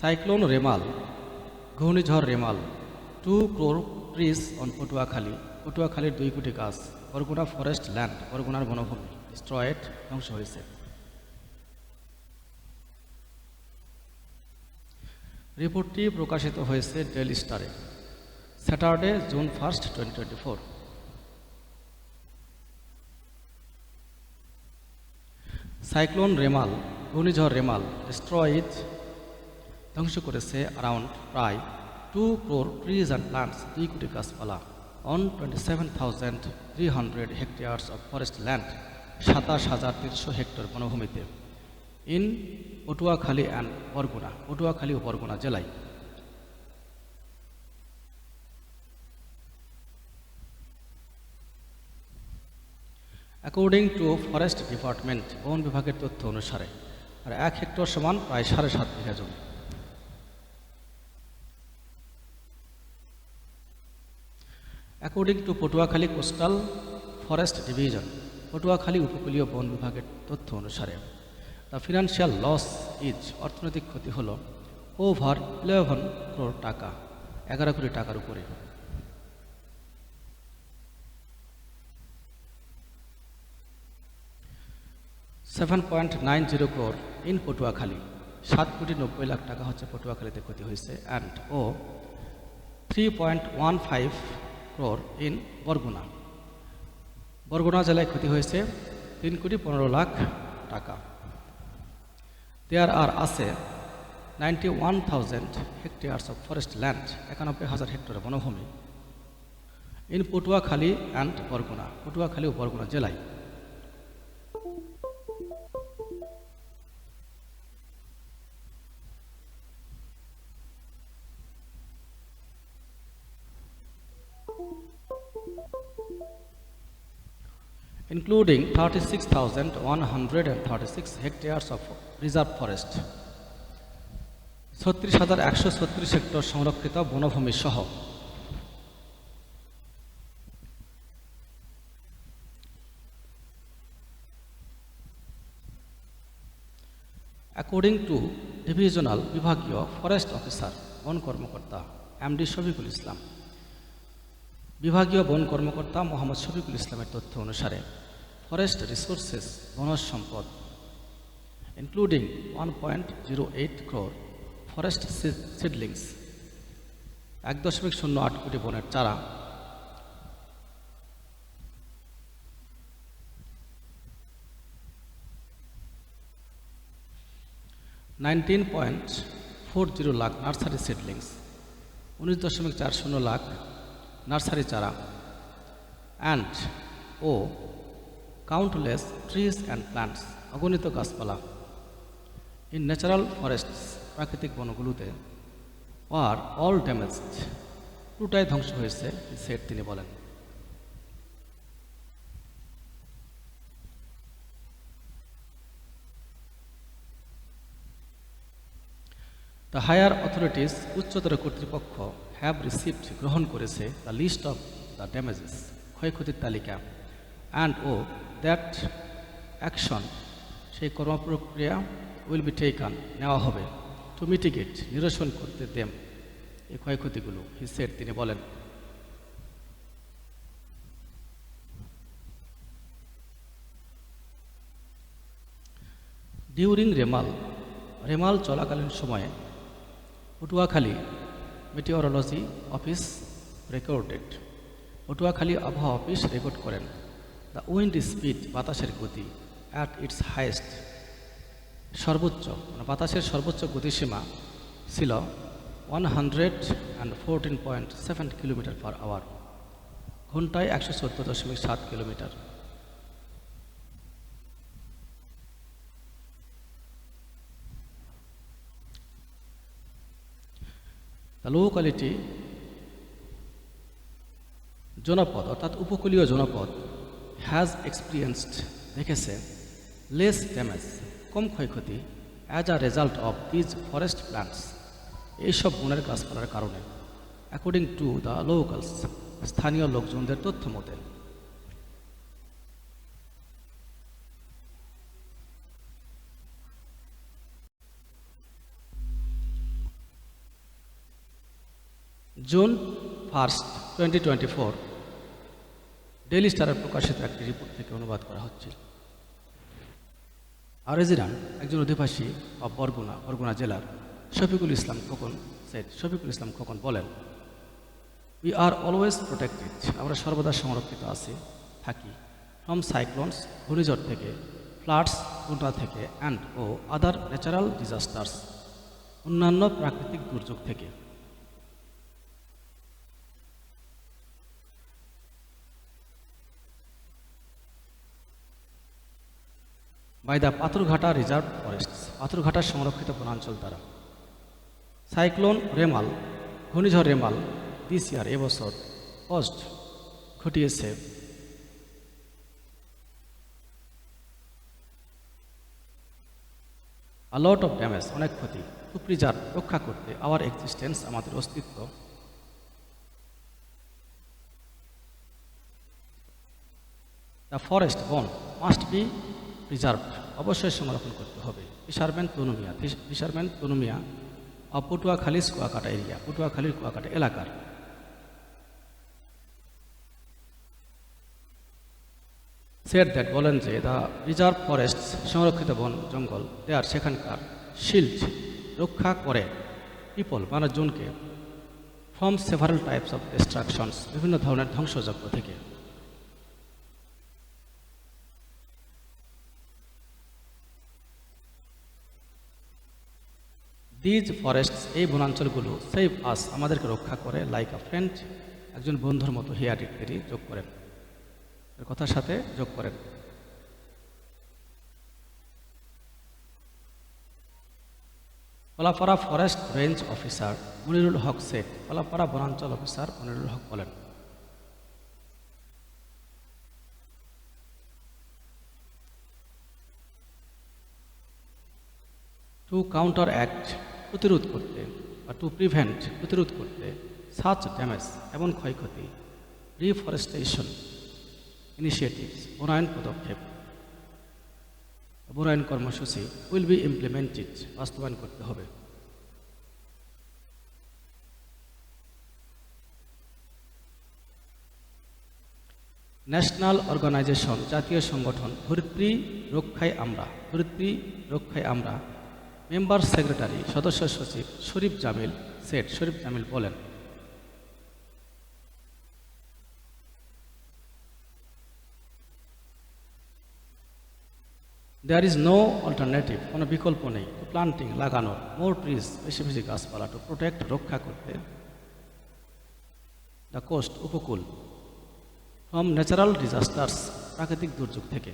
Cyclone Remal, ঘূর্ণিঝড় Remal, 2 crore trees on Patuakhali, পটুয়াখালীর 2 কোটি গাছ, বরগুনা ফরেস্ট ল্যান্ড, বরগুনার বনভূমি, ডিস্ট্রয়েড, ধ্বংস হয়েছে। রিপোর্টটি প্রকাশিত হয়েছে ডেইলি স্টারে, স্যাটারডে জুন 1, 2024। সাইক্লোন রেমাল, ঘূর্ণিঝড় রেমাল ডিস্ট্রয়েড, ধ্বংস করেছে প্রায় 2 crore trees and plants, 2 কোটি গাছপালা, on 27,300 hectares of forest land, 27,300 hectare বনভূমিতে, ইন পটুয়াখালী অ্যান্ড বরগুনা, পটুয়াখালী ও বরগুনা জেলায়। অ্যাকর্ডিং টু ফরেস্ট ডিপার্টমেন্ট, বন বিভাগের তথ্য অনুসারে, আর 1 হেক্টর সমান প্রায় 7.5 বিঘা জমি। According to Patuakhali coastal forest division, Patuakhali উপকূলীয় বন বিভাগের তথ্য অনুসারে, দ্য ফিনান্সিয়াল লস ইজ, অর্থনৈতিক ক্ষতি হল ওভার 11 crore টাকা, 11 কোটি টাকার উপরে। $7.90 crore ইন পটুয়াখালী, 7,90,00,000 টাকা হচ্ছে পটুয়াখালীতে ক্ষতি হয়েছে, অ্যান্ড ও 3.15 crore ইন বরগুনা, বরগুনা জেলায় ক্ষতি হয়েছে 3,15,00,000 টাকা। দেয়ার আর আছে 91,000 hectares of forest land, 91,000 hectare বনভূমি, ইন পটুয়াখালী অ্যান্ড বরগুনা, পটুয়াখালী ও বরগুনা জেলায়। including 36,136 hectares of reserve forest, 36,136 hectare সংরক্ষিত বনভূমি সহ। অ্যাকর্ডিং টু ডিভিশনাল, বিভাগীয় ফরেস্ট অফিসার, বন কর্মকর্তা এমডি শফিকুল ইসলাম, বিভাগীয় বন কর্মকর্তা মোহাম্মদ শফিকুল ইসলামের তথ্য অনুসারে, ফরেস্ট রিসোর্সেস, বনজ সম্পদ, ইনক্লুডিং 1.08 crore ফরেস্ট সিডলিংস, 1.08 কোটি বনের চারা, 19.40 lakh nursery seedlings, 19.40 lakh nursery চারা, অ্যান্ড ও কাউন্টলেস ট্রিজ অ্যান্ড প্ল্যান্টস, অগণিত গাছপালা, ইন ন্যাচারাল ফরেস্টস, প্রাকৃতিক বনগুলোতে, আর অল ড্যামেজড, পুরোটাই ধ্বংস হয়েছে, সেট তিনি বলেন। দ্য হায়ার অথরিটিস, উচ্চতর কর্তৃপক্ষ, হ্যাভ রিসিভড, গ্রহণ করেছে, the list of the damages, ক্ষয়ক্ষতির তালিকা, অ্যান্ড ও দ্যাট অ্যাকশন, সেই কর্মপ্রক্রিয়া, উইল বি টেকান, নেওয়া হবে, টু মিটিগেট, নিরসন করতে দেম, এই ক্ষয়ক্ষতিগুলো, হি সেড, তিনি বলেন। ডিউরিং রেমাল, রেমাল চলাকালীন সময়ে, Patuakhali meteorology office recorded, Patuakhali আবহাওয়া অফিস রেকর্ড করেন, দ্য উইন্ড স্পিড, বাতাসের গতি, অ্যাট ইটস হাইয়েস্ট, সর্বোচ্চ, মানে বাতাসের সর্বোচ্চ গতিসীমা ছিল 114.7 কিলোমিটার পার আওয়ার, ঘন্টায় 114.7 কিলোমিটার। দ্য লোকালিটি, জনপদ অর্থাৎ উপকূলীয় জনপদ, হ্যাজ এক্সপিরিয়েন্সড, দেখেছে, লেস ড্যামেজ, কম ক্ষয়ক্ষতি, as a result of these forest plants, এইসব বনের গাছপালার কারণে, অ্যাকর্ডিং টু দ্য লোকালস, স্থানীয় লোকজনদের তথ্য মতে। জুন 1, 2024 ডেইলি স্টারে প্রকাশিত একটি রিপোর্ট থেকে অনুবাদ করা হচ্ছে। আর রেজিডেন্ট, একজন অধিবাসী বা বরগুনা জেলার শফিকুল ইসলাম খোকন বলেন, উই আর অলওয়েজ প্রোটেক্টেড, আমরা সর্বদা সংরক্ষিত থাকি ফ্রম সাইক্লোনস, ঘূর্ণিঝড় থেকে, ফ্লাডস, বন্যা থেকে, অ্যান্ড ও আদার ন্যাচারাল ডিজাস্টার্স, অন্যান্য প্রাকৃতিক দুর্যোগ থেকে। By the Patharghata reserve forests, Patharghata সংরক্ষিত বনাঞ্চল দ্বারা। সাইক্লোন রেমাল, ঘূর্ণিঝড় রেমাল দিস ইয়ার, এবছর ঘটিয়েছে a lot of damage, অনেক ক্ষতি, টু প্রিজার্ভ, রক্ষা করতে, আওয়ার এক্সিস্টেন্স, আমাদের অস্তিত্ব, দ্য ফরেস্ট, বন, মাস্ট বি প্রিজার্ভড, অবশ্যই সংরক্ষণ করতে হবে। ফিশারম্যান তনুমিয়া অফ পটুয়াখালীর কুয়াকাটা এলাকার। সেড দ্যাট, বলেন যে, দ্য রিজার্ভ ফরেস্ট, সংরক্ষিত বন জঙ্গল, দেয়ার, সেখানকার, শিল্ড, রক্ষা করে, পিপল, মানুষজনকে, from several types of distractions, বিভিন্ন ধরনের ধ্বংসযজ্ঞ থেকে। দিজ ফরেস্টস, এই বনাঞ্চলগুলো, সেভ আস, আমাদেরকে রক্ষা করে, লাইক আ ফ্রেন্ড, একজন বন্ধুর মতো, হিয়ার ইত্যাদি যোগ করেন, এর কথার সাথে যোগ করেন। Kalapara forest range officer Monirul Haque সেট, কলাপাড়া বনাঞ্চল অফিসার মনিরুল হক বলেন, টু কাউন্টার অ্যাক্ট, প্রতিরোধ করতে, বা টু প্রিভেন্ট, প্রতিরোধ করতে, সাচ ড্যামেজ, এমন ক্ষয়ক্ষতি, রিফরেস্টেশন ইনিশিয়েটিভস, বনায়ন পদক্ষেপ, বনায়ন কর্মসূচি, উইল বি ইমপ্লিমেন্টেড, বাস্তবায়ন করতে হবে। ন্যাশনাল অর্গানাইজেশন, জাতীয় সংগঠন, ধরিত্রী রক্ষায় আমরা, মেম্বার সেক্রেটারি, সদস্য সচিব শরীফ জামিল বলেন, দেয়ার ইজ নো অল্টারনেটিভ, কোনো বিকল্প নেই, টু প্লান্টিং, লাগানোর, মোর ট্রিজ, বেশি গাছপালা, টু প্রোটেক্ট, রক্ষা করতে, দ্য কোস্ট, উপকূল, ফ্রম ন্যাচারাল ডিজাস্টার্স, প্রাকৃতিক দুর্যোগ থেকে।